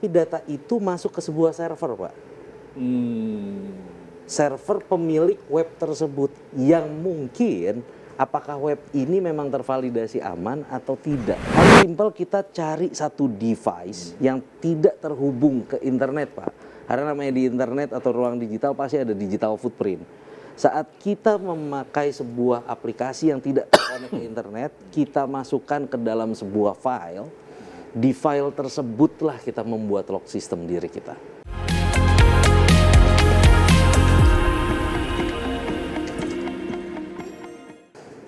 tapi data itu masuk ke sebuah server, Pak. Server pemilik web tersebut yang mungkin apakah web ini memang tervalidasi aman atau tidak. Paling simpel kita cari satu device yang tidak terhubung ke internet, Pak. Karena namanya di internet atau ruang digital pasti ada digital footprint. Saat kita memakai sebuah aplikasi yang tidak terkonek ke internet, kita masukkan ke dalam sebuah file. Di file tersebutlah kita membuat lock system diri kita.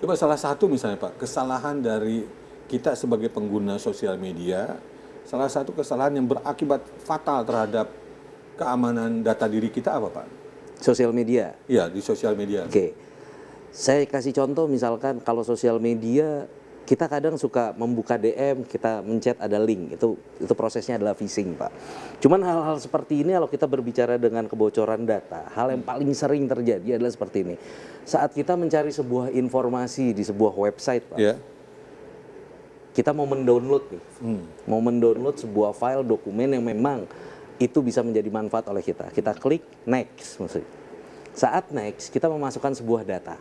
Coba salah satu misalnya Pak, kesalahan dari kita sebagai pengguna sosial media, salah satu kesalahan yang berakibat fatal terhadap keamanan data diri kita apa Pak? Sosial media? Iya, di sosial media. Oke, saya kasih contoh misalkan kalau sosial media, kita kadang suka membuka DM, kita mencet ada link, itu prosesnya adalah phishing Pak. Cuman hal-hal seperti ini kalau kita berbicara dengan kebocoran data, hal yang paling sering terjadi adalah seperti ini. Saat kita mencari sebuah informasi di sebuah website Pak, kita mau mendownload nih, mau mendownload sebuah file dokumen yang memang itu bisa menjadi manfaat oleh kita. Kita klik next maksudnya. Saat next, kita memasukkan sebuah data.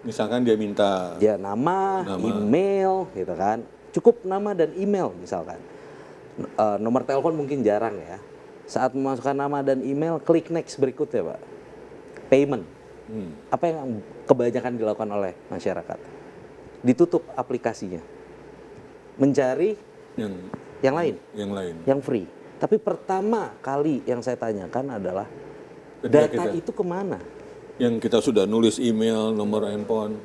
Misalkan dia minta nama, email, gitu kan. Cukup nama dan email misalkan. Nomor telepon mungkin jarang ya. Saat memasukkan nama dan email, klik next berikutnya Pak. Payment. Apa yang kebanyakan dilakukan oleh masyarakat? Ditutup aplikasinya. Mencari yang lain. Yang free. Tapi pertama kali yang saya tanyakan adalah data itu kemana? Yang kita sudah nulis email, nomor handphone,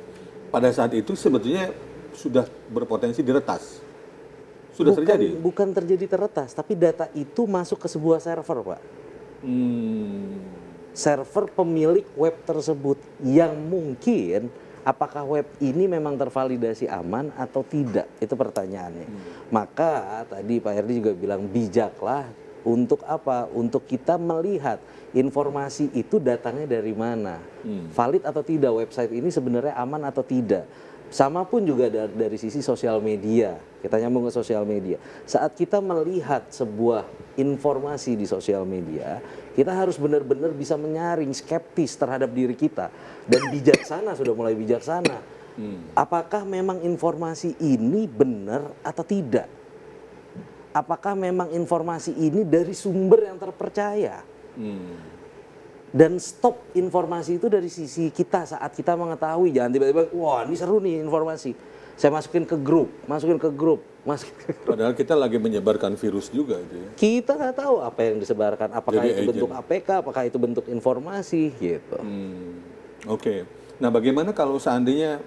pada saat itu sebetulnya sudah berpotensi diretas. Sudah terjadi? Bukan terjadi terretas, tapi data itu masuk ke sebuah server, Pak. Server pemilik web tersebut yang mungkin apakah web ini memang tervalidasi aman atau tidak? Itu pertanyaannya. Maka tadi Pak Herdi juga bilang bijaklah untuk apa? Untuk kita melihat informasi itu datangnya dari mana, valid atau tidak website ini sebenarnya aman atau tidak. Sama pun juga dari sisi sosial media, kita nyambung ke sosial media. Saat kita melihat sebuah informasi di sosial media, kita harus benar-benar bisa menyaring, skeptis terhadap diri kita. Dan bijaksana, sudah mulai bijaksana. Apakah memang informasi ini benar atau tidak? Apakah memang informasi ini dari sumber yang terpercaya? Dan stop informasi itu dari sisi kita saat kita mengetahui, jangan tiba-tiba wah ini seru nih informasi, saya masukin ke grup. Padahal kita lagi menyebarkan virus juga itu ya. Kita nggak tahu apa yang disebarkan, apakah jadi itu agent. Bentuk APK, apakah itu bentuk informasi gitu. Oke. Nah bagaimana kalau seandainya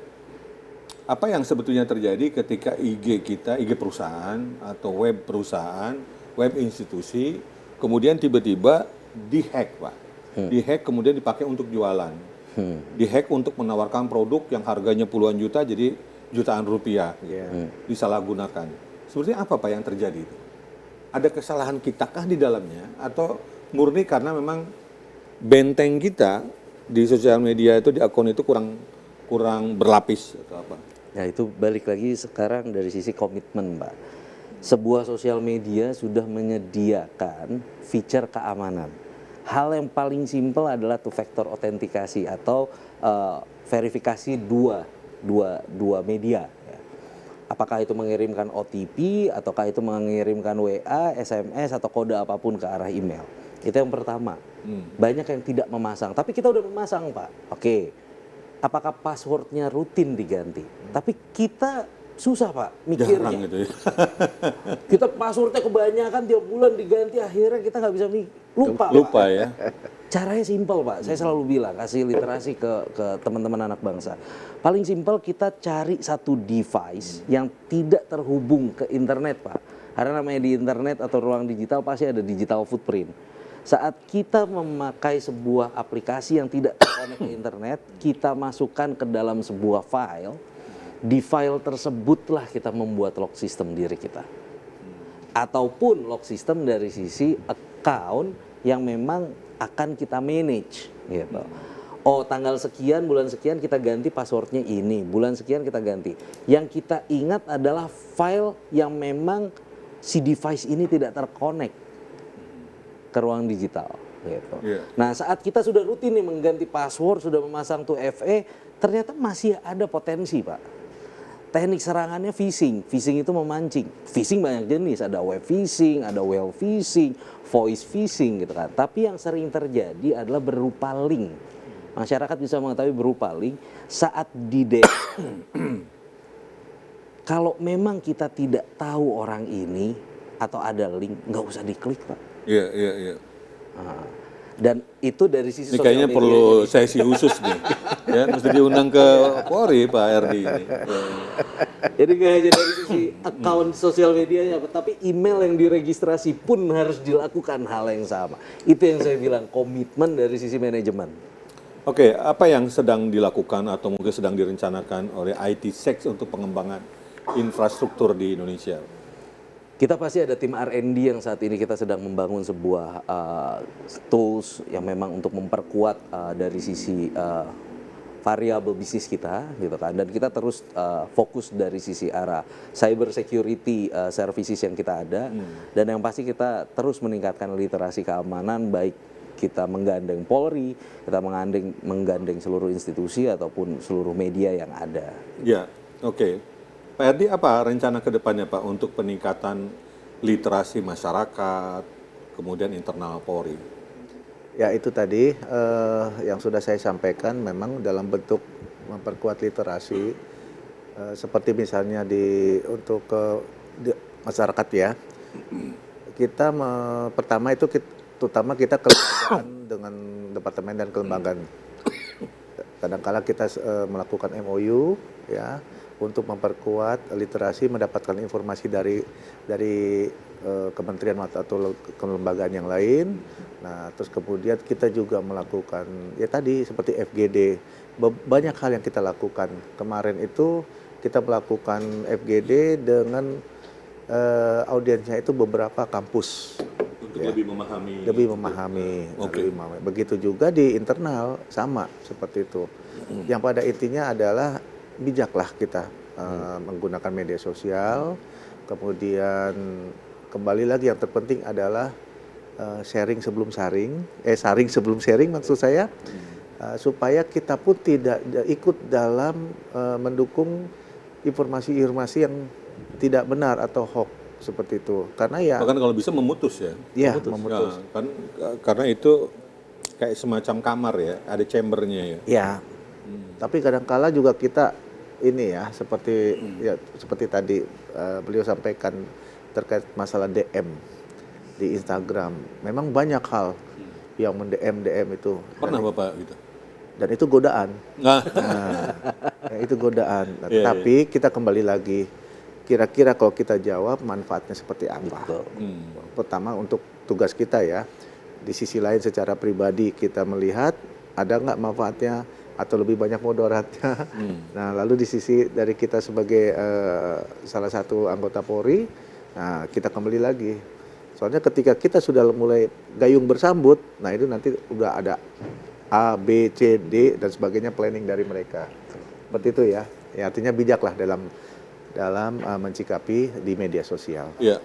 apa yang sebetulnya terjadi ketika IG kita, IG perusahaan atau web perusahaan, web institusi, kemudian tiba-tiba dihack Pak. Dihack kemudian dipakai untuk jualan. Dihack untuk menawarkan produk yang harganya puluhan juta jadi jutaan rupiah. Disalahgunakan. Sebenarnya apa Pak yang terjadi itu? Ada kesalahan kitakah di dalamnya atau murni karena memang benteng kita di sosial media itu di akun itu kurang berlapis atau apa? Nah itu balik lagi sekarang dari sisi komitmen Pak. Sebuah sosial media sudah menyediakan feature keamanan. Hal yang paling simpel adalah two factor autentikasi atau verifikasi dua media. Ya. Apakah itu mengirimkan OTP ataukah itu mengirimkan WA, SMS atau kode apapun ke arah email. Itu yang pertama. Banyak yang tidak memasang, tapi kita udah memasang Pak. Oke. Apakah passwordnya rutin diganti? Tapi kita susah Pak mikirnya. Jarang gitu ya. Kita passwordnya kebanyakan tiap bulan diganti, akhirnya kita nggak bisa lupa Pak. Ya. Caranya simpel Pak, saya selalu bilang kasih literasi ke teman-teman anak bangsa. Paling simpel kita cari satu device yang tidak terhubung ke internet Pak. Karena namanya di internet atau ruang digital pasti ada digital footprint. Saat kita memakai sebuah aplikasi yang tidak terkonek ke internet, kita masukkan ke dalam sebuah file. Di file tersebutlah kita membuat lock system diri kita. Ataupun lock system dari sisi account yang memang akan kita manage gitu. Oh tanggal sekian, bulan sekian kita ganti passwordnya ini, bulan sekian kita ganti. Yang kita ingat adalah file yang memang si device ini tidak terkonek ke ruang digital gitu. Nah, saat kita sudah rutin nih mengganti password, sudah memasang 2FA, ternyata masih ada potensi, Pak. Teknik serangannya phishing. Phishing itu memancing. Phishing banyak jenis, ada web phishing, ada whale phishing, voice phishing gitu kan. Tapi yang sering terjadi adalah berupa link. Masyarakat bisa mengetahui berupa link saat di kalau memang kita tidak tahu orang ini atau ada link, nggak usah diklik, Pak. Iya. Nah, dan itu dari sisi Ini sosial kayaknya media. perlu sesi khusus nih. Ya, mesti diundang ke Polri Pak Erdi ini. Jadi nggak hanya dari sisi akun sosial medianya, tapi email yang diregistrasi pun harus dilakukan hal yang sama. Itu yang saya bilang komitmen dari sisi manajemen. Oke, apa yang sedang dilakukan atau mungkin sedang direncanakan oleh IT-Sec untuk pengembangan infrastruktur di Indonesia? Kita pasti ada tim R&D yang saat ini kita sedang membangun sebuah tools yang memang untuk memperkuat dari sisi variabel bisnis kita gitu kan, dan kita terus fokus dari sisi arah cyber security services yang kita ada, dan yang pasti kita terus meningkatkan literasi keamanan, baik kita menggandeng Polri, kita menggandeng seluruh institusi ataupun seluruh media yang ada. Ya, oke. Pak Erdi, apa rencana ke depannya Pak untuk peningkatan literasi masyarakat, kemudian internal Polri? Ya itu tadi yang sudah saya sampaikan, memang dalam bentuk memperkuat literasi, seperti misalnya untuk masyarakat ya, kita pertama itu terutama kita kelembagaan dengan departemen dan kelembagaan. Kadang-kala kita melakukan MOU ya untuk memperkuat literasi, mendapatkan informasi dari kementerian atau kelembagaan yang lain. Nah, terus kemudian kita juga melakukan ya tadi seperti FGD. Banyak hal yang kita lakukan. Kemarin itu kita melakukan FGD dengan audiensnya itu beberapa kampus. Untuk lebih memahami. Lebih memahami. Okay. Begitu juga di internal sama seperti itu. Yang pada intinya adalah bijaklah kita menggunakan media sosial. Kemudian kembali lagi yang terpenting adalah sharing sebelum saring, saring sebelum sharing maksud saya, supaya kita pun tidak ikut dalam mendukung informasi-informasi yang tidak benar atau hoax seperti itu. Karena ya bahkan kalau bisa memutus ya. Ya, memutus. Ya, kan karena itu kayak semacam kamar ya, ada chambernya ya. Ya. Tapi kadangkala juga kita ini ya seperti tadi beliau sampaikan terkait masalah DM di Instagram. Memang banyak hal yang DM itu. Pernah Bapak gitu? Dan itu godaan. Nah, Itu godaan. Tapi kita kembali lagi, kira-kira kalau kita jawab manfaatnya seperti apa? Pertama untuk tugas kita ya. Di sisi lain secara pribadi kita melihat ada nggak manfaatnya atau lebih banyak mudaratnya. Nah, lalu di sisi dari kita sebagai salah satu anggota Polri, nah kita kembali lagi. Soalnya ketika kita sudah mulai gayung bersambut, nah itu nanti udah ada A, B, C, D dan sebagainya planning dari mereka. Seperti itu ya. Ya artinya bijaklah dalam mencikapi di media sosial. ya.